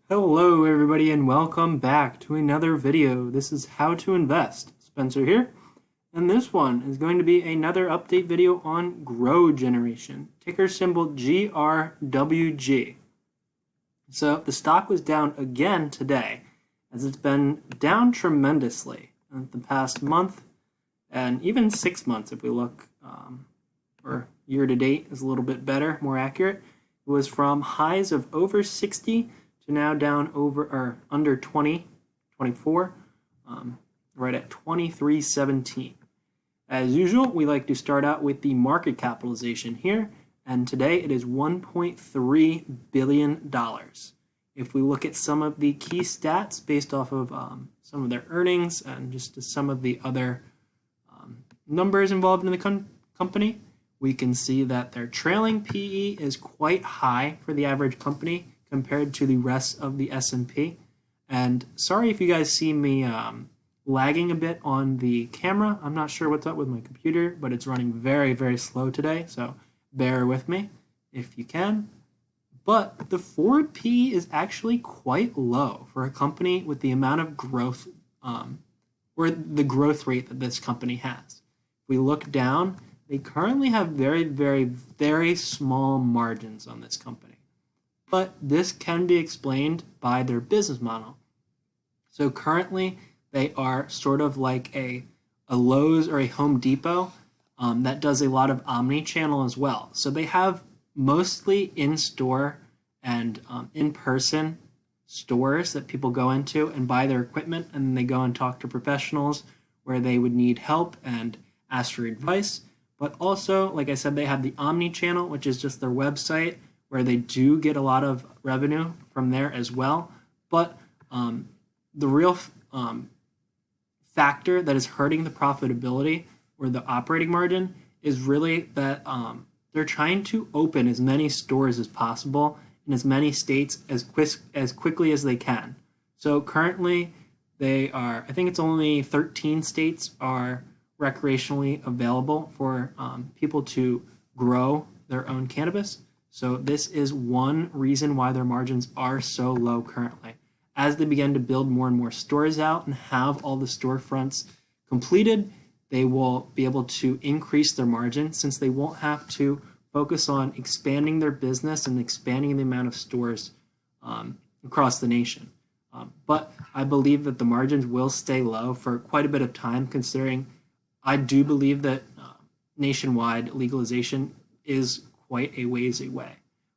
Hello everybody and welcome back to another video. This is How to Invest. Spencer here, and this one is going to be another update video on Grow Generation, ticker symbol GRWG. So the stock was down again today, as it's been down tremendously in the past month and even 6 months if we look, or year to date is a little bit better, more accurate. It was from highs of over 60 to now down over or under 20, 24, right at 23.17. As usual, we like to start out with the market capitalization here, and today it is $1.3 billion. If we look at some of the key stats based off of some of their earnings and just some of the other numbers involved in the company, we can see that their trailing PE is quite high for the average company compared to the rest of the S&P. And sorry if you guys see me lagging a bit on the camera. I'm not sure what's up with my computer, but it's running very, very slow today, so bear with me if you can. But the forward PE is actually quite low for a company with the amount of growth, or the growth rate that this company has. If we look down, they currently have very, very, very small margins on this company. But this can be explained by their business model. So currently, they are sort of like a Lowe's or a Home Depot that does a lot of omni-channel as well. So they have mostly in-store and in-person stores that people go into and buy their equipment, and then they go and talk to professionals where they would need help and ask for advice. But also, like I said, they have the omni-channel, which is just their website, where they do get a lot of revenue from there as well. But the real factor that is hurting the profitability or the operating margin is really that they're trying to open as many stores as possible in as many states as quickly as they can. So currently they are, I think it's only 13 states are recreationally available for people to grow their own cannabis. So this is one reason why their margins are so low currently. As they begin to build more and more stores out and have all the storefronts completed, they will be able to increase their margin since they won't have to focus on expanding their business and expanding the amount of stores across the nation. But I believe that the margins will stay low for quite a bit of time, considering I do believe that nationwide legalization is quite a ways away.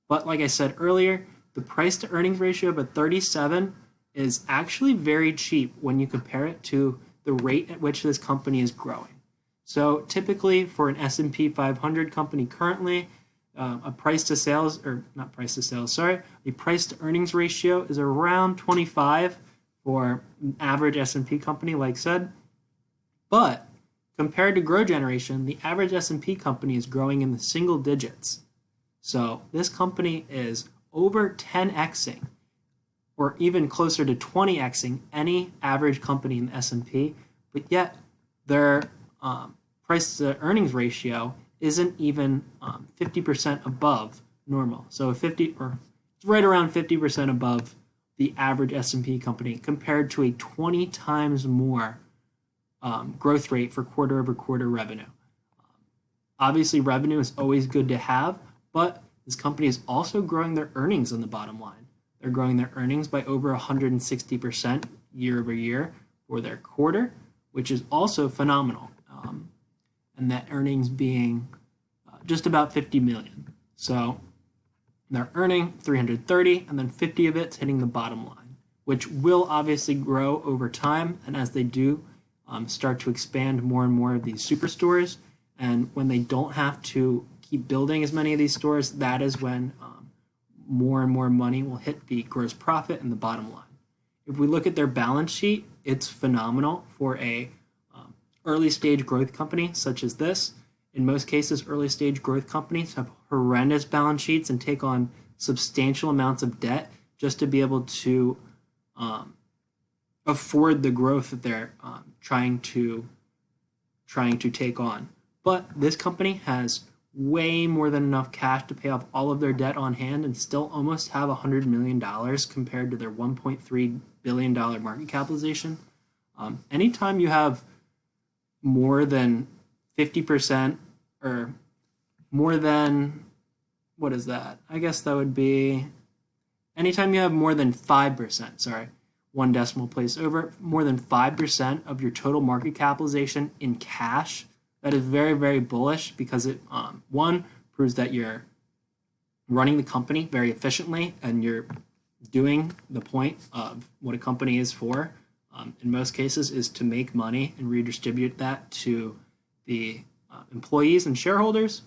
But like I said earlier, the price to earnings ratio of a 37 is actually very cheap when you compare it to the rate at which this company is growing. So typically for an S&P 500 company currently, a price to sales, or not price to sales, sorry, the price to earnings ratio is around 25 for an average S&P company, like said. But compared to Grow Generation, the average S&P company is growing in the single digits. So this company is over 10xing, or even closer to 20xing any average company in the S&P, but yet their price to earnings ratio isn't even 50% above normal. So it's right around 50% above the average S&P company compared to a 20 times more growth rate for quarter-over-quarter revenue. Obviously, revenue is always good to have, but this company is also growing their earnings on the bottom line. They're growing their earnings by over 160% year over year for their quarter, which is also phenomenal. And that earnings being just about 50 million. So they're earning 330, and then 50 of it's hitting the bottom line, which will obviously grow over time. And as they do, start to expand more and more of these superstores. And when they don't have to keep building as many of these stores, that is when more and more money will hit the gross profit and the bottom line. If we look at their balance sheet, it's phenomenal for a early stage growth company such as this. In most cases, early stage growth companies have horrendous balance sheets and take on substantial amounts of debt just to be able to afford the growth that they're trying to take on. But this company has way more than enough cash to pay off all of their debt on hand and still almost have $100 million compared to their $1.3 billion market capitalization. Anytime you have more than 50% or more than, what is that? I guess that would be anytime you have more than 5%, sorry, one decimal place over, more than 5% of your total market capitalization in cash, that is very, very bullish because it, one, proves that you're running the company very efficiently and you're doing the point of what a company is for, in most cases, is to make money and redistribute that to the employees and shareholders.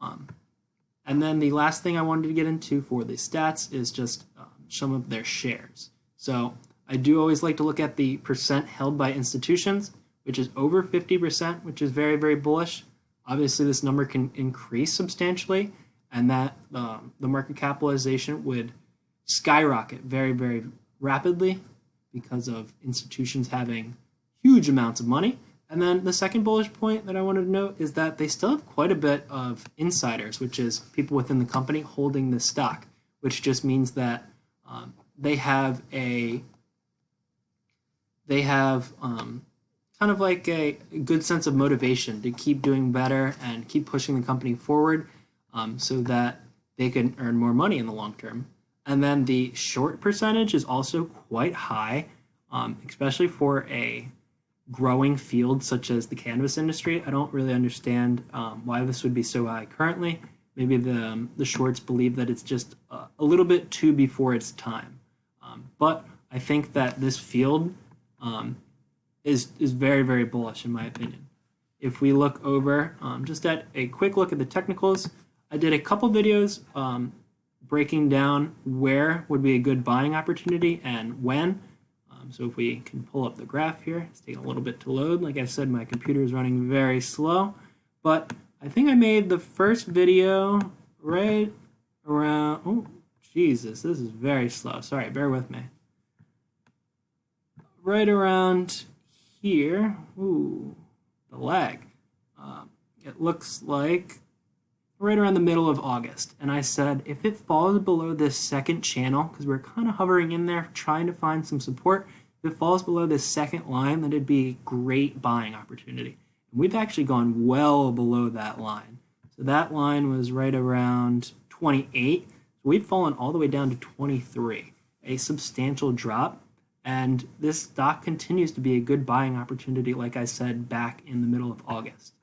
And then the last thing I wanted to get into for the stats is just some of their shares. So I do always like to look at the percent held by institutions, which is over 50%, which is very, very bullish. Obviously, this number can increase substantially, and that the market capitalization would skyrocket very, very rapidly because of institutions having huge amounts of money. And then the second bullish point that I wanted to note is that they still have quite a bit of insiders, which is people within the company holding the stock, which just means that they have kind of like a good sense of motivation to keep doing better and keep pushing the company forward, so that they can earn more money in the long term. And then the short percentage is also quite high, especially for a growing field such as the cannabis industry. I don't really understand why this would be so high currently. Maybe the shorts believe that it's just a little bit too before its time. But I think that this field is very, very bullish in my opinion. If we look over just at a quick look at the technicals, I did a couple videos breaking down where would be a good buying opportunity and when. So if we can pull up the graph here, it's taking a little bit to load. Like I said, my computer is running very slow, but I think I made the first video right around, oh, Jesus, this is very slow. Sorry, bear with me. Right around here, ooh, the lag. It looks like right around the middle of August. And I said, if it falls below this second channel, because we're kind of hovering in there trying to find some support, if it falls below this second line, then it'd be a great buying opportunity. And we've actually gone well below that line. So that line was right around 28. So we've fallen all the way down to 23, a substantial drop. And this stock continues to be a good buying opportunity, like I said, back in the middle of August.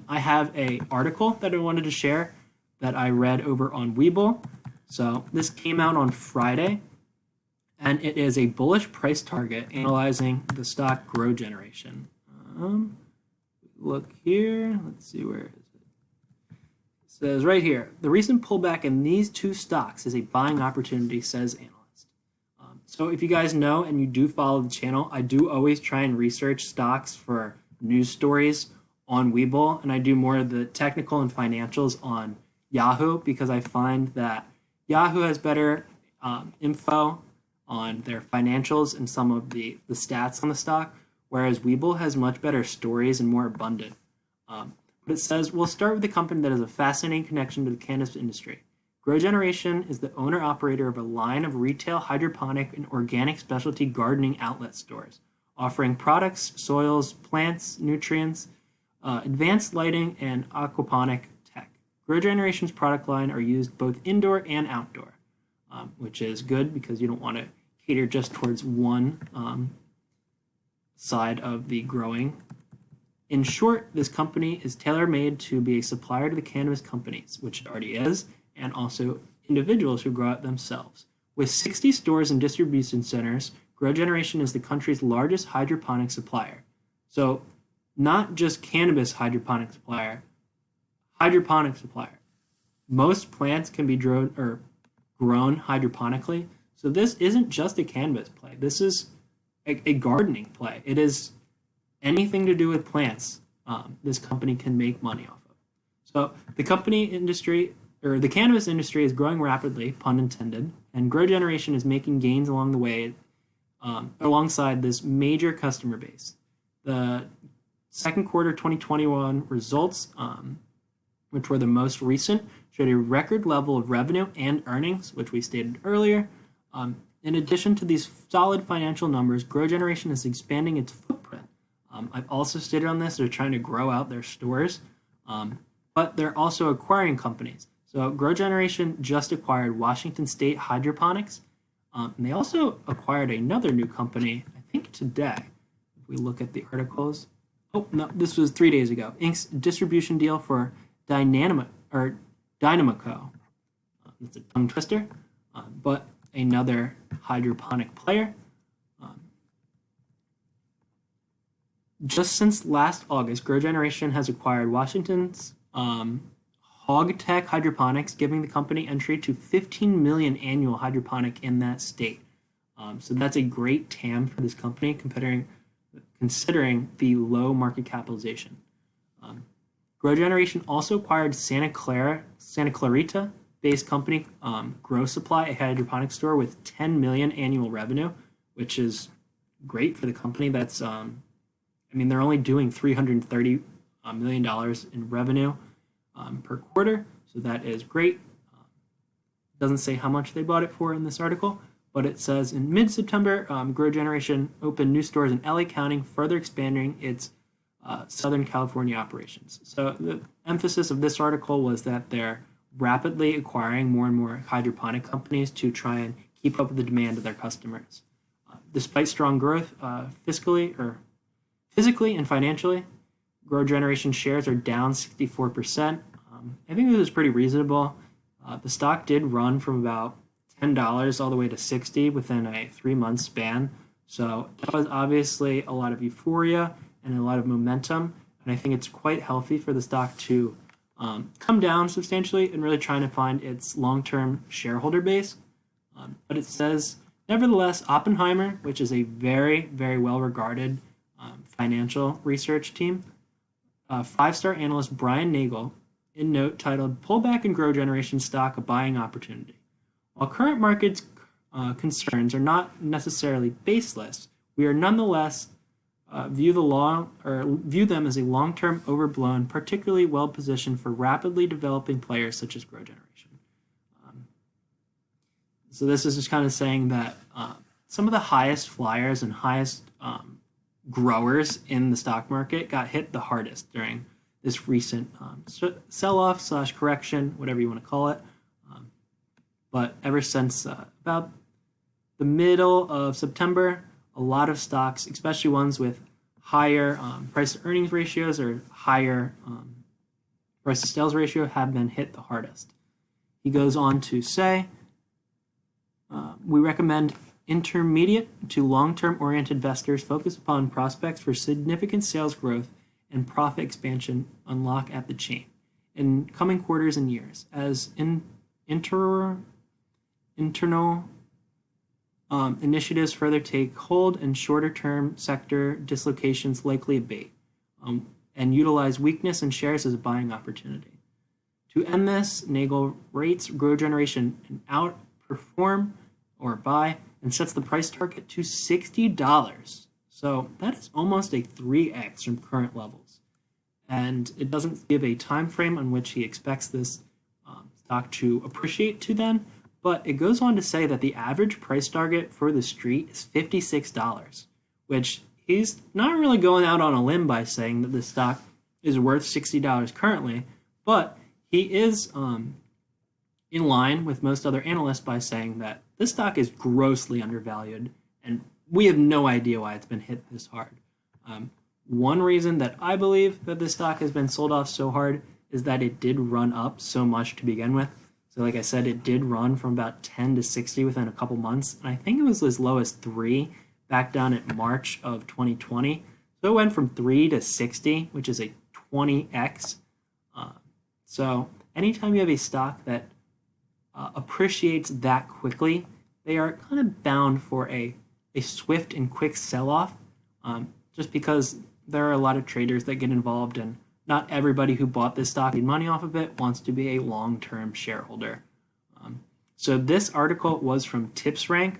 I have an article that I wanted to share that I read over on Webull. So this came out on Friday, and it is a bullish price target analyzing the stock GRWG. Look here. Let's see, where is it? It says right here, the recent pullback in these two stocks is a buying opportunity, says analyst. So if you guys know and you do follow the channel, I do always try and research stocks for news stories on Webull, and I do more of the technical and financials on Yahoo because I find that Yahoo has better info on their financials and some of the stats on the stock, whereas Webull has much better stories and more abundant. But it says, we'll start with a company that has a fascinating connection to the cannabis industry. GrowGeneration is the owner-operator of a line of retail hydroponic and organic specialty gardening outlet stores, offering products, soils, plants, nutrients, advanced lighting, and aquaponic tech. GrowGeneration's product line are used both indoor and outdoor, which is good because you don't want to cater just towards one side of the growing. In short, this company is tailor-made to be a supplier to the cannabis companies, which it already is, and also individuals who grow it themselves. With 60 stores and distribution centers, GrowGeneration is the country's largest hydroponic supplier. So not just cannabis hydroponic supplier, hydroponic supplier. Most plants can be grown hydroponically. So this isn't just a cannabis play. This is a gardening play. It is anything to do with plants. This company can make money off of. So the cannabis industry is growing rapidly, pun intended, and GrowGeneration is making gains along the way, alongside this major customer base. The second quarter 2021 results which were the most recent, showed a record level of revenue and earnings, which we stated earlier. In addition to these solid financial numbers, GrowGeneration is expanding its footprint. I've also stated on this, they're trying to grow out their stores, but they're also acquiring companies. So GrowGeneration just acquired Washington State Hydroponics, and they also acquired another new company, I think today. If we look at the articles, oh no, this was 3 days ago. Inc.'s distribution deal for Dynamico. That's a tongue twister, but another hydroponic player. Just since last August, GrowGeneration has acquired Washington's Hogtech Hydroponics, giving the company entry to 15 million annual hydroponic in that state. So that's a great TAM for this company, considering the low market capitalization. GrowGeneration also acquired Santa Clarita-based company Grow Supply, a hydroponic store with 10 million annual revenue, which is great for the company. That's they're only doing $330 million in revenue per quarter, so that is great. Doesn't say how much they bought it for in this article, but it says in mid-September, GrowGeneration opened new stores in LA County, further expanding its Southern California operations. So the emphasis of this article was that they're rapidly acquiring more and more hydroponic companies to try and keep up with the demand of their customers. Despite strong growth physically and financially, GrowGeneration shares are down 64%. I think this is pretty reasonable. The stock did run from about $10 all the way to $60 within a 3-month span. So that was obviously a lot of euphoria and a lot of momentum. And I think it's quite healthy for the stock to come down substantially and really trying to find its long-term shareholder base. But it says, nevertheless, Oppenheimer, which is a very, very well-regarded financial research team, 5-star analyst Brian Nagel, in note titled "Pullback in GrowGeneration Stock, a Buying Opportunity." While current market concerns are not necessarily baseless, we are nonetheless view them as a long-term overblown, particularly well-positioned for rapidly developing players such as GrowGeneration. So this is just kind of saying that some of the highest flyers and highest growers in the stock market got hit the hardest during this recent sell-off / correction, whatever you want to call it. But ever since about the middle of September, a lot of stocks, especially ones with higher price-to-earnings ratios or higher price-to-sales ratio, have been hit the hardest. He goes on to say, we recommend intermediate to long-term oriented investors focus upon prospects for significant sales growth and profit expansion unlock at the chain in coming quarters and years as internal initiatives further take hold and shorter-term sector dislocations likely abate, and utilize weakness in shares as a buying opportunity. To end this, Nagel rates GrowGeneration an outperform or buy and sets the price target to $60. So that is almost a 3x from current levels. And it doesn't give a time frame on which he expects this stock to appreciate to then, but it goes on to say that the average price target for the street is $56, which he's not really going out on a limb by saying that the stock is worth $60 currently, but he is in line with most other analysts by saying that this stock is grossly undervalued, and we have no idea why it's been hit this hard. One reason that I believe that this stock has been sold off so hard is that it did run up so much to begin with. So like I said, it did run from about 10 to 60 within a couple months, and I think it was as low as 3 back down at March of 2020. So it went from 3 to 60, which is a 20x. So anytime you have a stock that appreciates that quickly, they are kind of bound for a swift and quick sell-off, just because there are a lot of traders that get involved, and not everybody who bought this stock and money off of it wants to be a long-term shareholder. So this article was from TipsRank.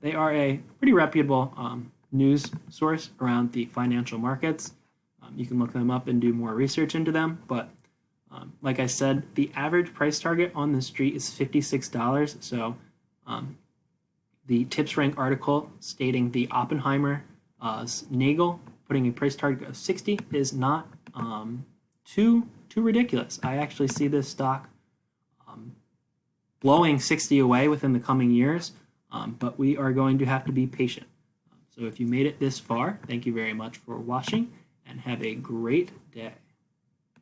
They are a pretty reputable news source around the financial markets. You can look them up and do more research into them, but Like I said, the average price target on the street is $56. So the TipsRank article stating the Oppenheimer Nagel putting a price target of 60 is not too ridiculous. I actually see this stock blowing 60 away within the coming years, but we are going to have to be patient. So if you made it this far, thank you very much for watching and have a great day.